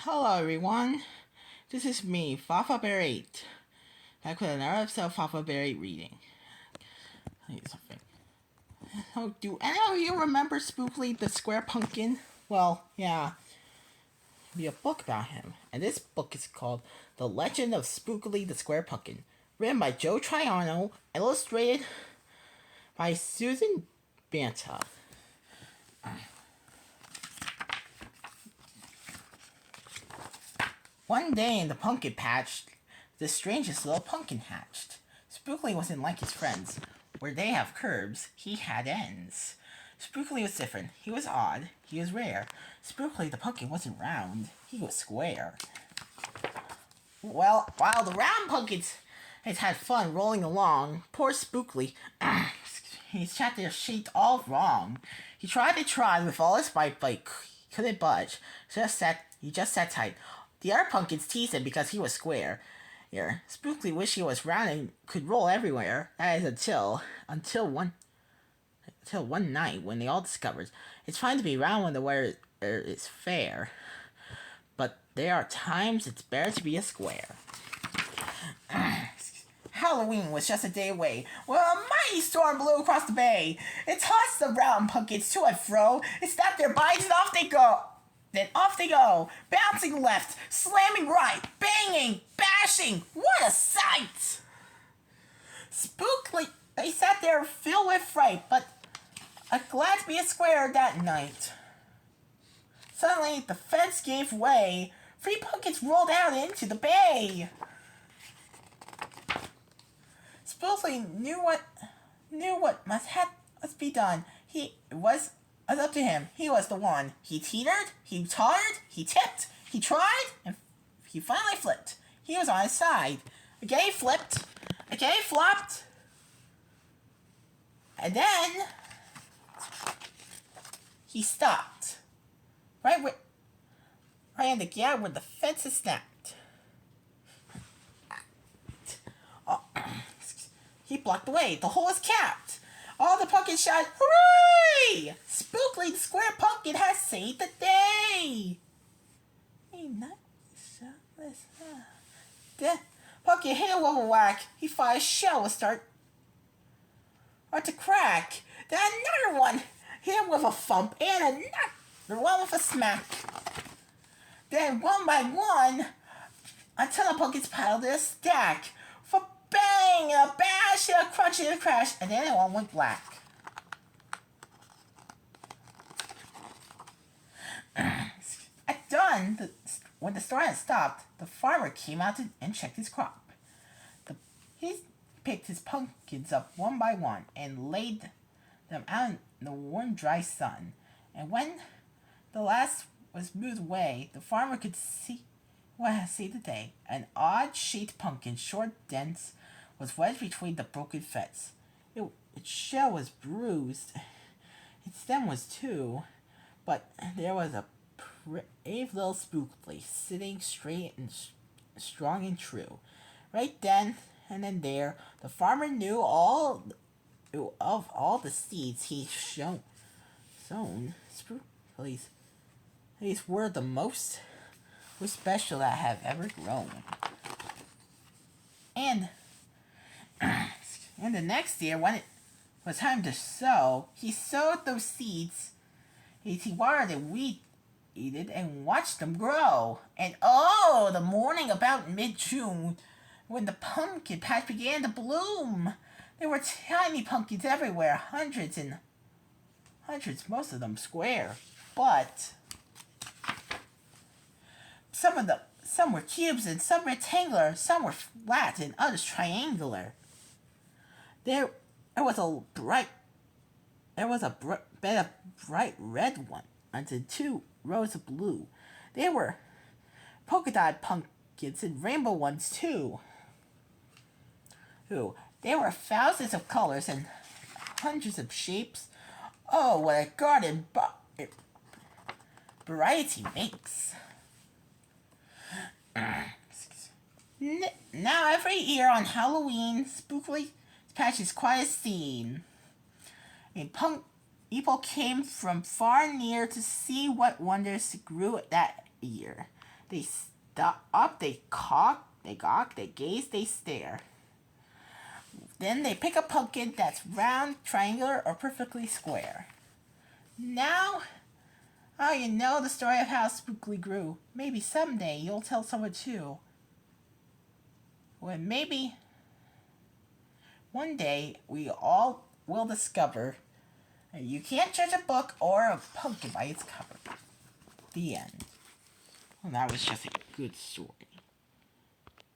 Hello everyone, this is me, Fafa Bear 8, back with another episode of Fafa Bear 8 reading. I need something. Oh, do any of you remember Spookley the Square Pumpkin? Well, yeah, be a book about him, and this book is called The Legend of Spookley the Square Pumpkin, written by Joe Triano, illustrated by Susan Banta. One day in the pumpkin patch, the strangest little pumpkin hatched. Spookley wasn't like his friends. Where they have curves, he had ends. Spookley was different. He was odd. He was rare. Spookley the pumpkin wasn't round. He was square. Well, while the round pumpkins had fun rolling along, poor Spookley, he sat there shaped all wrong. He tried to try with all his might, but he couldn't budge. He just sat tight. The other pumpkins teased him because he was square. Here, Spookley wished he was round and could roll everywhere. That is until one night when they all discovered it's fine to be round when the weather is fair, but there are times it's better to be a square. Halloween was just a day away when a mighty storm blew across the bay. It tossed the round pumpkins to and fro. It snapped their bodies and off they go. Then off they go, bouncing left, slamming right, banging, bashing. What a sight! Spookley, they sat there filled with fright, but glad to be a square that night. Suddenly, the fence gave way. 3 pumpkins rolled out into the bay. Spookley knew what must be done. It was up to him. He was the one. He teetered, he tottered, he tipped, he tried, and he finally flipped. He was on his side. Again he flipped. Again he flopped. And then he stopped. Right in the gap where the fence is snapped. Oh, he blocked the way. The hole is capped. All the pumpkins shouted, "Hooray! Spookley the Square Pumpkin has saved the day!" The pumpkin hit him with a whack. He thought his shell would start to crack. Then another one hit him with a thump and another one with a smack. Then one by one, until the pumpkins piled in a stack. For bang, a bash, and a crunch, and a crash, and then it all went black. At dawn, when the storm had stopped, the farmer came out and checked his crop. He picked his pumpkins up one by one and laid them out in the warm, dry sun. And when the last was moved away, the farmer could see the day. An odd-shaped pumpkin, short, dense, was wedged between the broken fence. Its shell was bruised. Its stem was too. But there was a brave little Spookley sitting straight and strong and true. Right then and there, the farmer knew of all the seeds he sown. Spookley's these were the most special that have ever grown. And the next year, when it was time to sow, he sowed those seeds. He watered and weeded and watched them grow. And oh, the morning about mid-June, when the pumpkin patch began to bloom, there were tiny pumpkins everywhere, hundreds and hundreds, most of them square. But some were cubes and some rectangular, some were flat and others triangular. There was a bed of bright red one unto 2 rows of blue. There were polka dot pumpkins and rainbow ones too. There were thousands of colors and hundreds of shapes. Oh, what a garden variety makes. Now every year on Halloween, Spookley's patch is quite a scene. People came from far and near to see what wonders grew that year. They stop, they cock, they gawk, they gaze, they stare. Then they pick a pumpkin that's round, triangular, or perfectly square. Now, oh, you know the story of how Spookley grew. Maybe someday you'll tell someone too. When maybe one day we all will discover that you can't judge a book or a pumpkin by its cover. The end. Well, that was just a good story.